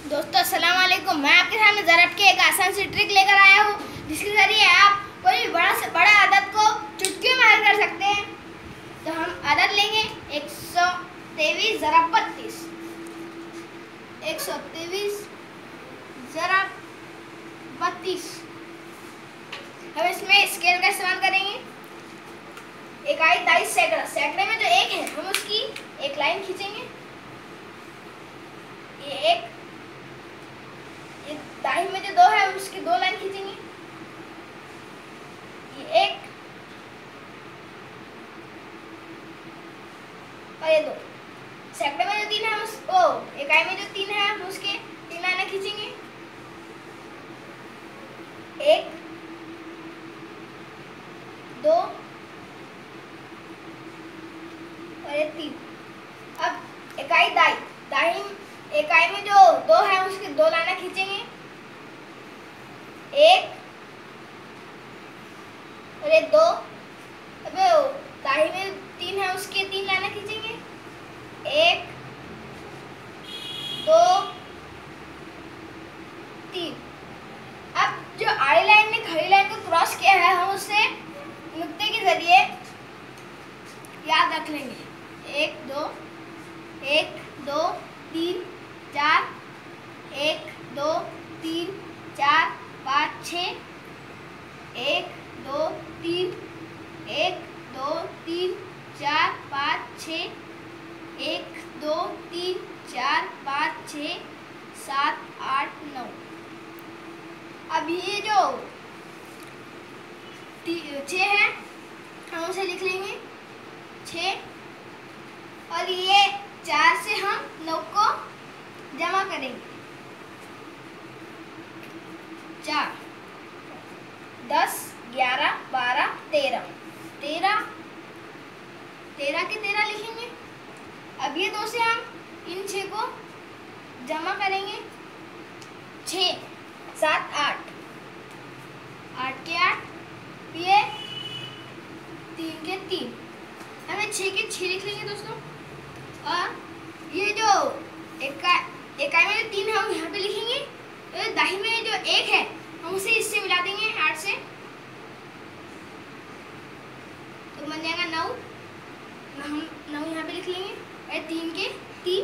दोस्तों अस्सलाम वालेकुम। मैं आपके सामने ज़रब की एक आसान सी ट्रिक लेकर आया हूँ, जिसके ज़रिए आप कोई बड़ा से बड़ा आदत को चुटकियों में हल कर सकते हैं। तो हम आदत लेंगे 123 ज़रब 32, 123 ज़रब 32। हम इसमें स्केल का इस्तेमाल करेंगे। इकाई दाई सैकड़ा, सैकड़े में जो एक है हम उसकी एक लाइन खींचेंगे। ये एक, ये दाई में जो दो है उसकी दो लाइन खींचेंगे। ये एक और ये दो। सैकड़े में जो तीन है उसको, इकाई में जो तीन है हम उसके तीन लाइनें खींचेंगे। एक, दो और ये तीन। अब इकाई दाई, दाई इकाई में जो दो है उसकी दो लाइनें खींचेंगे। एक और ये दो। अब दाई में तीन है उसके तीन लाइनें खींचेंगे। एक, दो, तीन। अब जो आड़ी लाइन ने खड़ी लाइन को क्रॉस किया है हम उसे नुक्ते के जरिए याद रख लेंगे। एक, दो, एक, दो, तीन, चार, एक, दो, तीन, चार, पाँच, छः, एक, दो, तीन, एक, दो, तीन, चार, पाँच, छः, एक, दो, तीन, चार, पाँच, छः, सात, आठ, नौ। अब ये जो छः है हम उसे लिख लेंगे 6, और ये 4 से हम 9 को जमा करेंगे। 4, 10, 11, 12, 13, 13 के 13 लिखेंगे। अब ये 2 से हम इन 6 को जमा करेंगे। 6, 7, 8, 8 के 8, ये 3 के 3, हमें 6 के 6 लिख लेंगे दोस्तों। और ये जो इकाई में जो 3 है हम यहाँ पे लिखेंगे। तो दाही में जो 1 है हम उसे इससे मिला देंगे 8 से, तो बन जाएगा 9। हम 9 यहाँ पे लिख लेंगे और 3 के 3।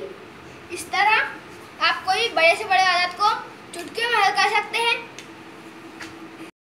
इस तरह आप कोई बड़े से बड़े आदत को चुटकियों में हल कर सकते हैं।